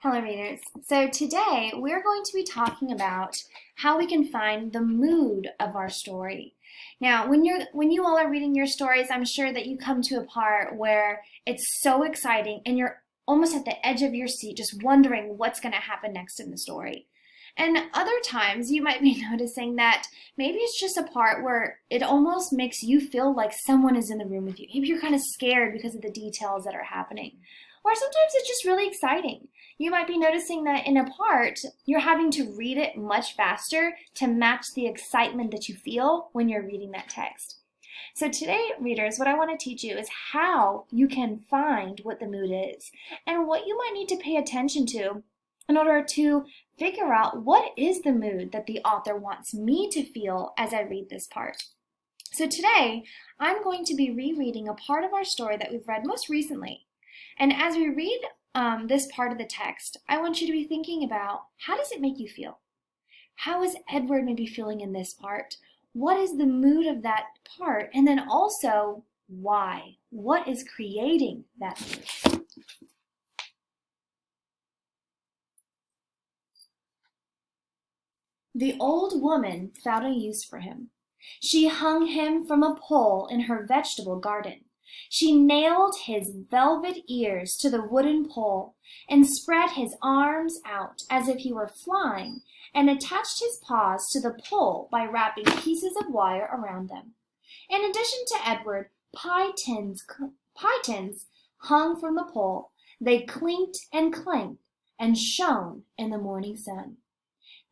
Hello readers. So today we're going to be talking about how we can find the mood of our story. Now, when you all are reading your stories, I'm sure that you come to a part where it's so exciting and you're almost at the edge of your seat just wondering what's going to happen next in the story. And other times you might be noticing that maybe it's just a part where it almost makes you feel like someone is in the room with you. Maybe you're kind of scared because of the details that are happening. Or sometimes it's just really exciting. You might be noticing that in a part, you're having to read it much faster to match the excitement that you feel when you're reading that text. So today, readers, what I want to teach you is how you can find what the mood is and what you might need to pay attention to in order to figure out what is the mood that the author wants me to feel as I read this part. So today, I'm going to be rereading a part of our story that we've read most recently. And as we read this part of the text, I want you to be thinking about, how does it make you feel? How is Edward maybe feeling in this part? What is the mood of that part? And then also, why? What is creating that mood? The old woman found a use for him. She hung him from a pole in her vegetable garden. She nailed his velvet ears to the wooden pole and spread his arms out as if he were flying and attached his paws to the pole by wrapping pieces of wire around them. In addition to Edward, pie tins hung from the pole. They clinked and clanked and shone in the morning sun.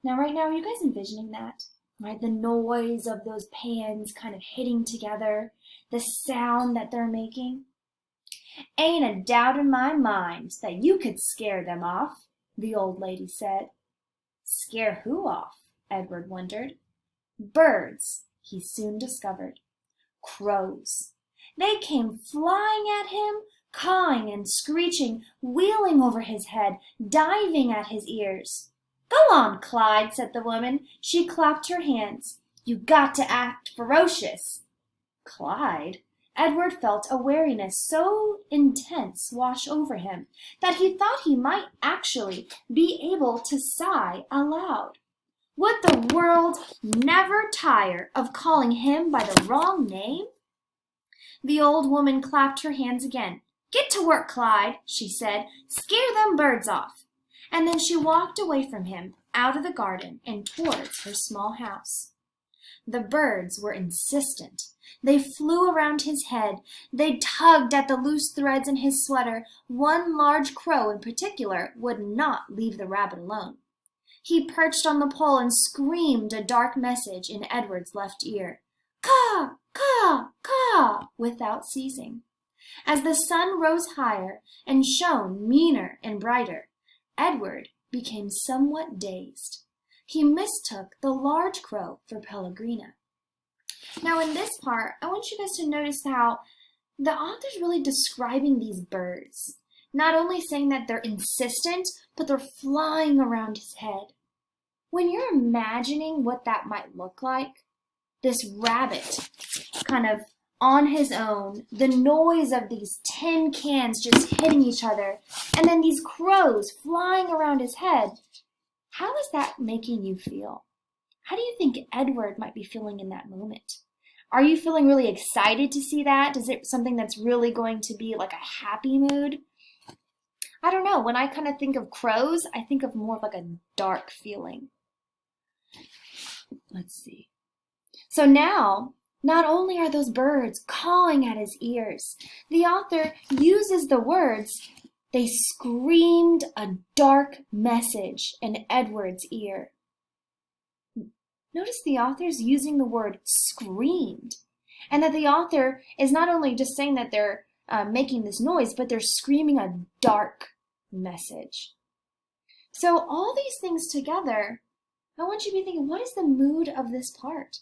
Now, right now, are you guys envisioning that? Right, the noise of those pans kind of hitting together, the sound that they're making. Ain't a doubt in my mind that you could scare them off, the old lady said. Scare who off? Edward wondered. Birds, he soon discovered. Crows. They came flying at him, cawing and screeching, wheeling over his head, diving at his ears. Go on, Clyde, said the woman. She clapped her hands. You got to act ferocious. Clyde? Edward felt a weariness so intense wash over him that he thought he might actually be able to sigh aloud. Would the world never tire of calling him by the wrong name? The old woman clapped her hands again. Get to work, Clyde, she said. Scare them birds off. And then she walked away from him, out of the garden, and towards her small house. The birds were insistent. They flew around his head. They tugged at the loose threads in his sweater. One large crow in particular would not leave the rabbit alone. He perched on the pole and screamed a dark message in Edward's left ear. Caw, caw, caw, without ceasing. As the sun rose higher and shone meaner and brighter, Edward became somewhat dazed. He mistook the large crow for Pellegrina. Now in this part, I want you guys to notice how the author's really describing these birds. Not only saying that they're insistent, but they're flying around his head. When you're imagining what that might look like, this rabbit kind of on his own, the noise of these tin cans just hitting each other, and then these crows flying around his head. How is that making you feel? How do you think Edward might be feeling in that moment? Are you feeling really excited to see that? Is it something that's really going to be like a happy mood? I don't know. When I kind of think of crows, I think of more of like a dark feeling. Let's see. So now, not only are those birds cawing at his ears, the author uses the words, they screamed a dark message in Edward's ear. Notice the author's using the word screamed, and that the author is not only just saying that they're making this noise, but they're screaming a dark message. So all these things together, I want you to be thinking, what is the mood of this part?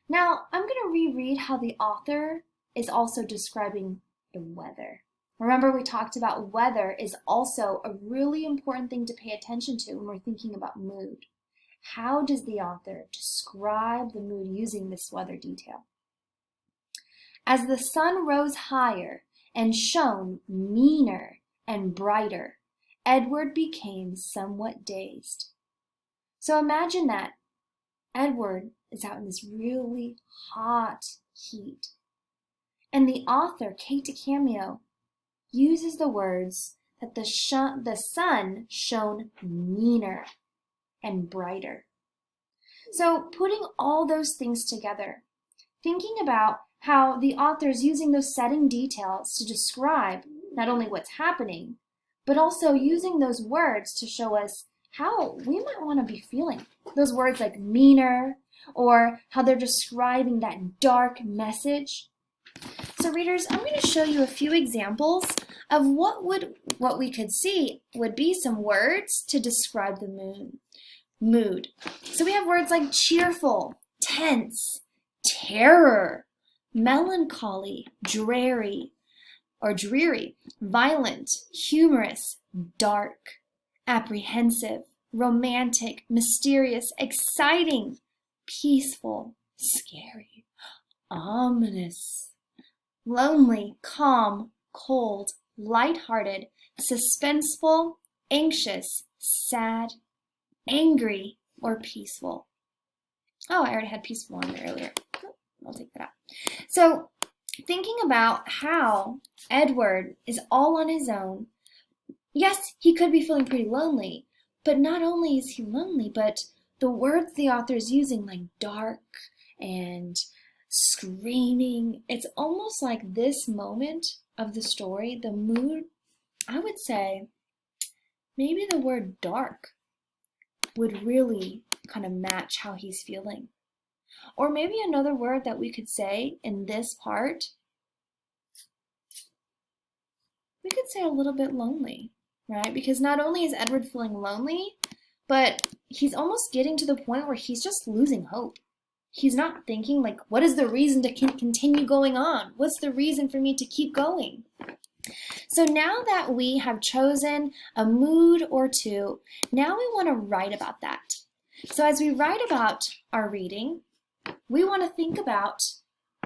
Now, I'm going to reread how the author is also describing the weather. Remember, we talked about weather is also a really important thing to pay attention to when we're thinking about mood. How does the author describe the mood using this weather detail? As the sun rose higher and shone meaner and brighter, Edward became somewhat dazed. So imagine that Edward is out in this really hot heat. And the author, Kate DeCameo, uses the words that the sun shone meaner and brighter. So putting all those things together, thinking about how the author is using those setting details to describe not only what's happening, but also using those words to show us how we might want to be feeling. Those words like meaner, or how they're describing that dark message. So readers, I'm going to show you a few examples of what we could see would be some words to describe the mood. So we have words like cheerful, tense, terror, melancholy, dreary, violent, humorous, dark, apprehensive, romantic, mysterious, exciting, peaceful, scary, ominous, lonely, calm, cold, lighthearted, suspenseful, anxious, sad, angry, or peaceful. Oh, I already had peaceful on there earlier. I'll take that out. So, thinking about how Edward is all on his own, yes, he could be feeling pretty lonely, but not only is he lonely, but the words the author is using, like dark and screaming, it's almost like this moment of the story, the mood, I would say maybe the word dark would really kind of match how he's feeling. Or maybe another word that we could say in this part, we could say a little bit lonely, right? Because not only is Edward feeling lonely, but he's almost getting to the point where he's just losing hope. He's not thinking like, what is the reason to continue going on? What's the reason for me to keep going? So now that we have chosen a mood or two, now we want to write about that. So as we write about our reading, we want to think about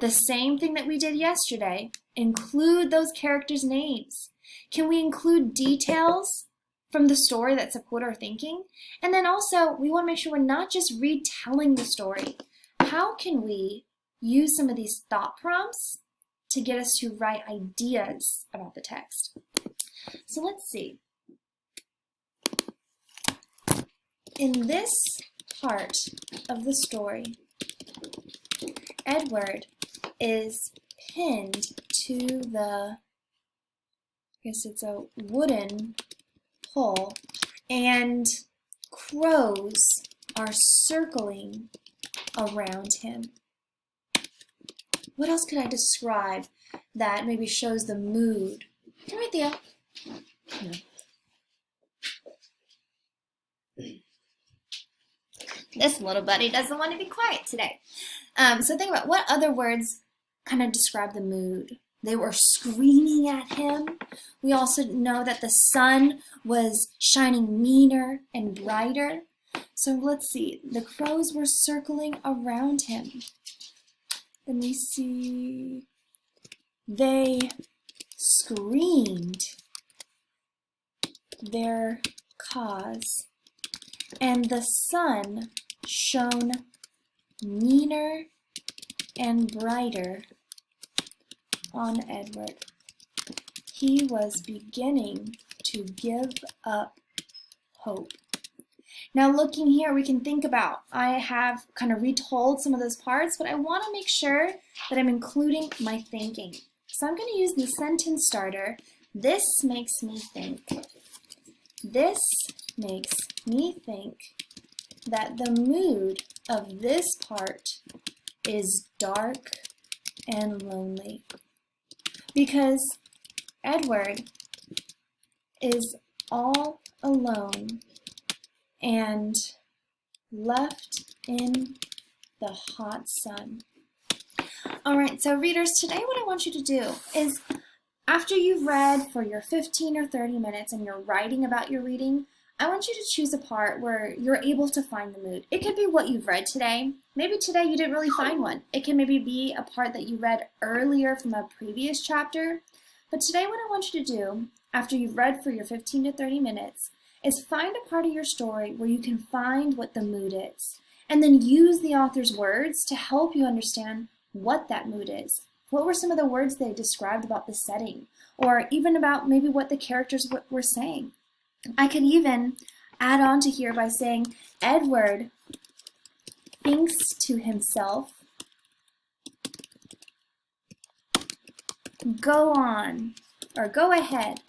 the same thing that we did yesterday. Include those characters' names. Can we include details from the story that support our thinking? And then also, we want to make sure we're not just retelling the story. How can we use some of these thought prompts to get us to write ideas about the text? So let's see. In this part of the story, Edward is pinned to the, I guess it's a wooden pole, and crows are circling around him. What else could I describe that maybe shows the mood? Come here, Theo. No. This little buddy doesn't want to be quiet today. So think about what other words kind of describe the mood. They were screaming at him. We also know that the sun was shining meaner and brighter. So let's see. The crows were circling around him. Let me see. They screamed their cause, and the sun shone meaner and brighter on Edward. He was beginning to give up hope. Now looking here, we can think about, I have kind of retold some of those parts, but I want to make sure that I'm including my thinking. So I'm going to use the sentence starter. This makes me think. This makes me think that the mood of this part is dark and lonely, because Edward is all alone and left in the hot sun. All right, so readers, today what I want you to do is, after you've read for your 15 or 30 minutes and you're writing about your reading, I want you to choose a part where you're able to find the mood. It could be what you've read today. Maybe today you didn't really find one. It can maybe be a part that you read earlier from a previous chapter. But today what I want you to do, after you've read for your 15 to 30 minutes, is find a part of your story where you can find what the mood is, and then use the author's words to help you understand what that mood is. What were some of the words they described about the setting, or even about maybe what the characters were saying? I could even add on to here by saying, Edward thinks to himself, go on, or go ahead,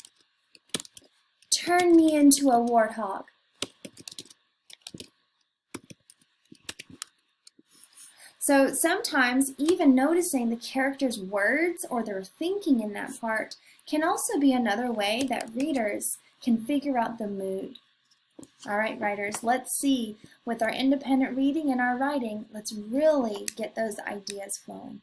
turn me into a warthog. So sometimes even noticing the character's words or their thinking in that part can also be another way that readers can figure out the mood. All right, writers, let's see, with our independent reading and our writing, let's really get those ideas flowing.